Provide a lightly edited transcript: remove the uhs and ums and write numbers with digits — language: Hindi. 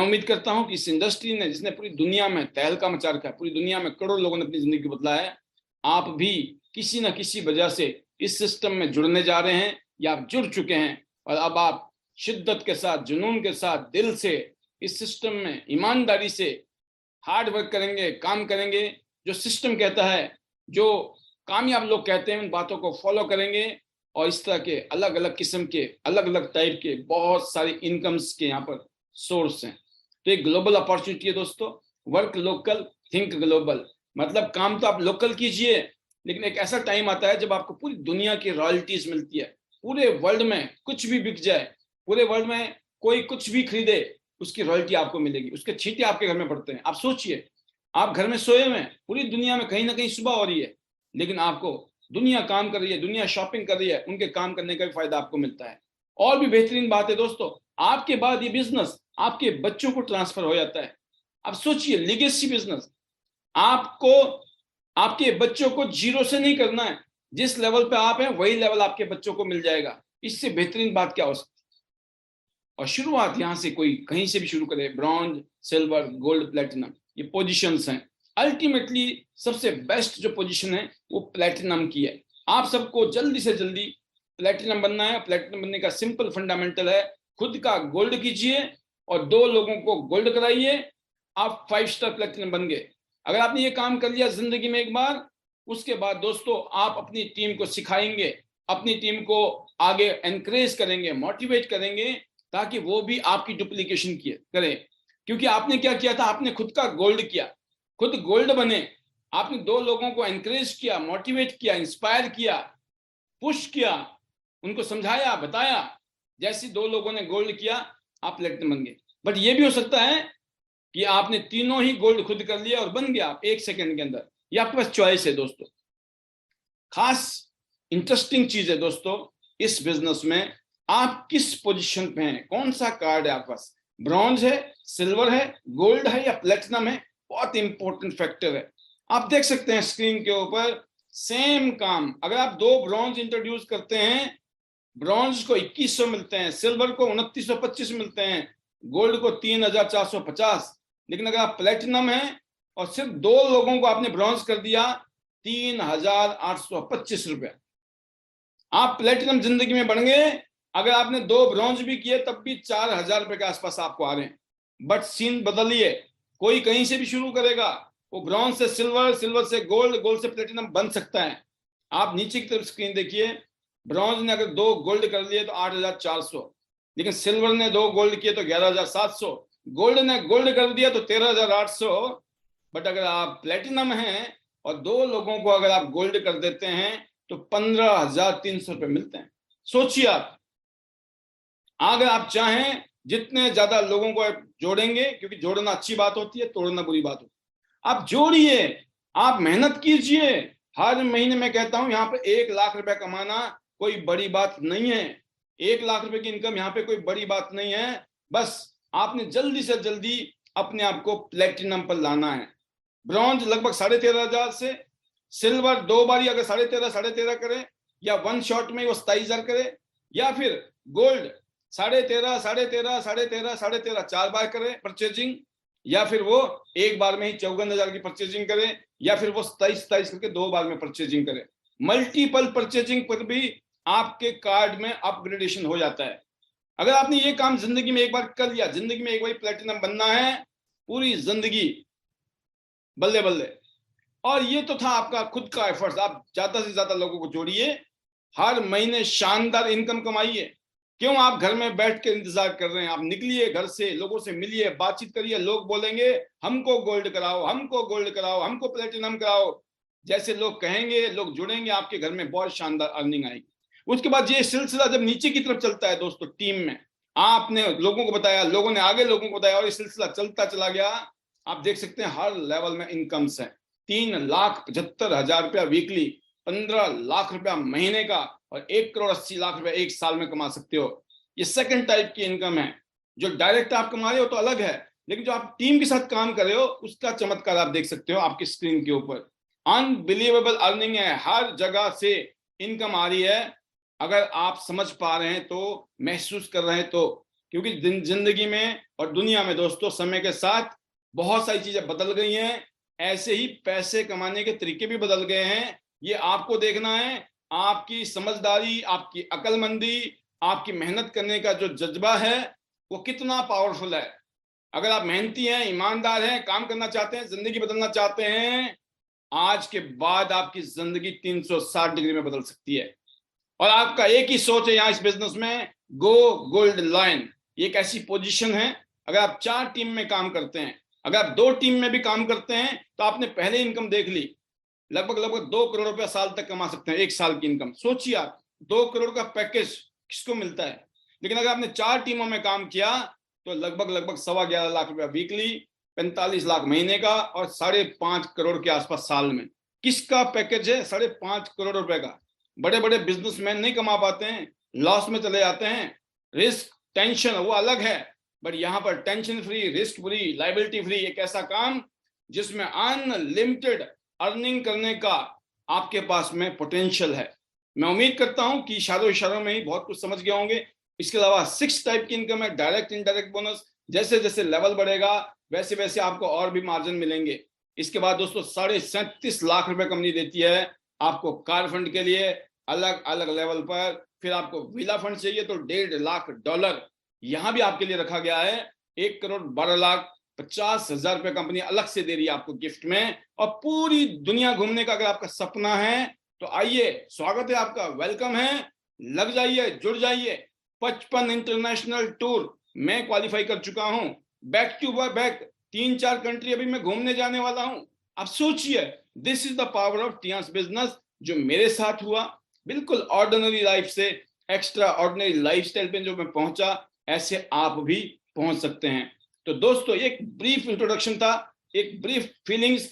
मैं उम्मीद करता हूं कि इस इंडस्ट्री ने, जिसने पूरी दुनिया में तहलका मचा रखा है, पूरी दुनिया में करोड़ों लोगों ने अपनी जिंदगी को बदला है, आप भी किसी ना किसी वजह से इस सिस्टम में जुड़ने जा रहे हैं या आप जुड़ चुके हैं और अब आप शिद्दत के साथ, जुनून के साथ, दिल से इस सिस्टम में ईमानदारी से हार्ड वर्क करेंगे, काम करेंगे। जो सिस्टम कहता है, जो कामयाब लोग कहते हैं, उन बातों को फॉलो करेंगे और इस तरह के अलग अलग किस्म के, अलग अलग टाइप के बहुत सारी इनकम्स के यहाँ पर सोर्स हैं। तो एक ग्लोबल अपॉर्चुनिटी है दोस्तों। Work local, think global. मतलब काम तो आप लोकल कीजिए, लेकिन एक ऐसा टाइम आता है जब आपको पूरी दुनिया की रॉयल्टीज मिलती है। पूरे वर्ल्ड में कुछ भी बिक जाए, पूरे वर्ल्ड में कोई कुछ भी खरीदे, उसकी रॉयल्टी आपको मिलेगी। उसके छींटे आपके घर में पड़ते हैं। आप सोचिए, आप घर में सोए हुए हैं, पूरी दुनिया में कहीं ना कहीं सुबह हो रही है, लेकिन आपको दुनिया काम कर रही है, दुनिया शॉपिंग कर रही है, उनके काम करने का भी फायदा आपको मिलता है। और भी बेहतरीन बात है दोस्तों, आपके बाद ये बिजनेस आपके बच्चों को ट्रांसफर हो जाता है। अब सोचिए, लीगेसी बिजनेस। आपको आपके बच्चों को जीरो से नहीं करना है, जिस लेवल पे आप हैं वही लेवल आपके बच्चों को मिल जाएगा। इससे बेहतरीन बात क्या हो सकती है? और शुरुआत यहां से कोई कहीं से भी शुरू करे। ब्रॉन्ज, सिल्वर, गोल्ड, प्लेटिनम, ये पोजीशंस हैं। अल्टीमेटली सबसे बेस्ट जो पोजीशन है वो प्लेटिनम की है। आप सबको जल्दी से जल्दी प्लेटिनम बनना है। प्लेटिनम बनने का सिंपल फंडामेंटल है, खुद का गोल्ड कीजिए और 2 लोगों को गोल्ड कराइए, आप 5 स्टार प्लेटिनम बन गए। अगर आपने ये काम कर लिया जिंदगी में एक बार, उसके बाद दोस्तों आप अपनी टीम को सिखाएंगे, अपनी टीम को आगे एनकरेज करेंगे, मोटिवेट करेंगे, ताकि वो भी आपकी डुप्लीकेशन करें। क्योंकि आपने क्या किया था, आपने खुद का गोल्ड किया, खुद गोल्ड बने। आपने 2 लोगों को एनकरेज किया, मोटिवेट किया, इंस्पायर किया, पुश किया, उनको समझाया, बताया। जैसे 2 लोगों ने गोल्ड किया, आप प्लेटिनम बन गए। बट ये भी हो सकता है कि आपने तीनों ही गोल्ड खुद कर लिया और बन गया आप 1 सेकंड के अंदर। ये आपके पास चॉइस है दोस्तों। खास इंटरेस्टिंग चीज है दोस्तों इस बिजनेस में, आप किस पोजीशन पे हैं, कौन सा कार्ड है आपके पास, ब्रॉन्ज है, सिल्वर है, गोल्ड है या प्लेटिनम है, बहुत इंपॉर्टेंट फैक्टर है। आप देख सकते हैं स्क्रीन के ऊपर, सेम काम अगर आप 2 ब्रॉन्ज इंट्रोड्यूस करते हैं, ब्रॉन्ज को 2100 मिलते हैं, सिल्वर को 2925 मिलते हैं, गोल्ड को 3450। लेकिन अगर आप प्लेटिनम है और सिर्फ 2 लोगों को आपने ब्रॉन्ज कर दिया, 3825 रुपया। आप प्लेटिनम जिंदगी में बढ़ गए। अगर आपने 2 ब्रॉन्ज भी किए तब भी 4000 रुपए के आसपास आपको आ रहे हैं। बट सीन बदलिए, कोई कहीं से भी शुरू करेगा, वो ब्रॉन्ज से सिल्वर, सिल्वर से गोल्ड, गोल्ड से प्लेटिनम बन सकता है। आप नीचे की तरफ स्क्रीन देखिए, ब्रॉन्ज ने अगर 2 गोल्ड कर लिए तो 8400, लेकिन सिल्वर ने 2 गोल्ड किए तो 11700, गोल्ड ने गोल्ड कर दिया तो 13800। बट अगर आप प्लेटिनम हैं और 2 लोगों को अगर आप गोल्ड कर देते हैं तो 15300 रुपए मिलते हैं। सोचिए आप, अगर आप चाहें जितने ज्यादा लोगों को जोड़ेंगे, क्योंकि जोड़ना अच्छी बात होती है, तोड़ना बुरी बात होती है, आप जोड़िए, आप मेहनत कीजिए। हर महीने मैं कहता हूं यहाँ पे 1 लाख रुपए कमाना कोई बड़ी बात नहीं है। 1 लाख रुपए की इनकम यहाँ पे कोई बड़ी बात नहीं है। बस आपने जल्दी से जल्दी अपने आप को प्लेटिनम पर लाना है। ब्रॉन्ज लगभग 13500 से, सिल्वर 2 बारी अगर 13.5 करे, या 1 शॉट में वो 27000 करे, या फिर गोल्ड 13.5, 13.5, 13.5, 13.5 4 बार करे परचेजिंग, या फिर वो एक बार में ही 54,000 की परचेजिंग करे, या फिर वो 27 करके 2 बार में परचेजिंग करे। मल्टीपल परचेजिंग पर भी आपके कार्ड में अपग्रेडेशन हो जाता है। अगर आपने ये काम जिंदगी में एक बार कर लिया, जिंदगी में एक बार प्लेटिनम बनना है, पूरी जिंदगी बल्ले बल्ले। और ये तो था आपका खुद का एफर्ट्स। आप ज्यादा से ज्यादा लोगों को जोड़िए, हर महीने शानदार इनकम कमाइए। क्यों आप घर में बैठ के इंतजार कर रहे हैं? आप निकलिए घर से, लोगों से मिलिए, बातचीत करिए। लोग बोलेंगे हमको गोल्ड कराओ, हमको गोल्ड कराओ, हमको प्लेटिनम कराओ। जैसे लोग कहेंगे, लोग जुड़ेंगे, आपके घर में बहुत शानदार अर्निंग आएगी। उसके बाद ये सिलसिला जब नीचे की तरफ चलता है दोस्तों, टीम में आपने लोगों को बताया, लोगों ने आगे लोगों को बताया, और ये सिलसिला चलता चला गया। आप देख सकते हैं हर लेवल में इनकम्स है। 3,75,000 रुपया वीकली, 15 लाख रुपया महीने का, और 1,80,00,000 रुपया एक साल में कमा सकते हो। ये सेकंड टाइप की इनकम है। जो डायरेक्ट आप कमा रहे हो तो अलग है, लेकिन जो आप टीम के साथ काम कर रहे हो उसका चमत्कार आप देख सकते हो आपकी स्क्रीन के ऊपर। अनबिलीवेबल अर्निंग है, हर जगह से इनकम आ रही है। अगर आप समझ पा रहे हैं तो, महसूस कर रहे हैं तो, क्योंकि जिंदगी में और दुनिया में दोस्तों समय के साथ बहुत सारी चीजें बदल गई हैं, ऐसे ही पैसे कमाने के तरीके भी बदल गए हैं। ये आपको देखना है, आपकी समझदारी, आपकी अक्लमंदी, आपकी मेहनत करने का जो जज्बा है वो कितना पावरफुल है। अगर आप मेहनती हैं, ईमानदार हैं, काम करना चाहते हैं, जिंदगी बदलना चाहते हैं, आज के बाद आपकी जिंदगी 360 डिग्री में बदल सकती है। और आपका एक ही सोच है यहाँ इस बिजनेस में, गो गोल्ड लाइन। ये एक ऐसी पोजीशन है, अगर आप 4 टीम में काम करते हैं, अगर आप 2 टीम में भी काम करते हैं, तो आपने पहले इनकम देख ली, लगभग 2 करोड़ रुपया साल तक कमा सकते हैं, 1 साल की इनकम। सोचिए आप, 2 करोड़ का पैकेज किसको मिलता है। लेकिन अगर आपने 4 टीमों में काम किया तो लगभग 11.25 लाख रुपया वीकली, 45 लाख महीने का, और 5.5 करोड़ के आसपास साल में। किसका पैकेज है 5.5 करोड़ रुपए का। बड़े बड़े बिजनेसमैन नहीं कमा पाते हैं, लॉस में चले जाते हैं। रिस्क टेंशन वो अलग है, बट यहाँ पर tension free, risk free, liability free, एक ऐसा काम जिसमें अनलिमिटेड अर्निंग करने का आपके पास में पोटेंशियल है। मैं उम्मीद करता हूं कि इशारों में ही बहुत कुछ समझ गए होंगे। इसके अलावा 6 टाइप की इनकम है, डायरेक्ट इनडायरेक्ट बोनस। जैसे जैसे लेवल बढ़ेगा वैसे वैसे आपको और भी मार्जिन मिलेंगे। इसके बाद दोस्तों 37.5 लाख रुपए कंपनी देती है आपको कार फंड के लिए, अलग अलग लेवल पर। फिर आपको विला फंड चाहिए तो $1.5 लाख यहां भी आपके लिए रखा गया है। 1,12,50,000 रुपए कंपनी अलग से दे रही है आपको गिफ्ट में। और पूरी दुनिया घूमने का अगर आपका सपना है तो आइए, स्वागत है आपका, वेलकम है, लग जाइए, जुड़ जाइए। 55 इंटरनेशनल टूर मैं क्वालिफाई कर चुका हूं, बैक टू बैक 3-4 कंट्री अभी मैं घूमने जाने वाला हूं। आप सोचिए, this is the power of Tiens business, जो मेरे साथ हुआ। बिल्कुल ऑर्डिनरी लाइफ से एक्स्ट्रा ऑर्डिनरी लाइफस्टाइल पे जो मैं पहुंचा, ऐसे आप भी पहुंच सकते हैं। तो दोस्तों एक ब्रीफ इंट्रोडक्शन था, एक ब्रीफ फीलिंग्स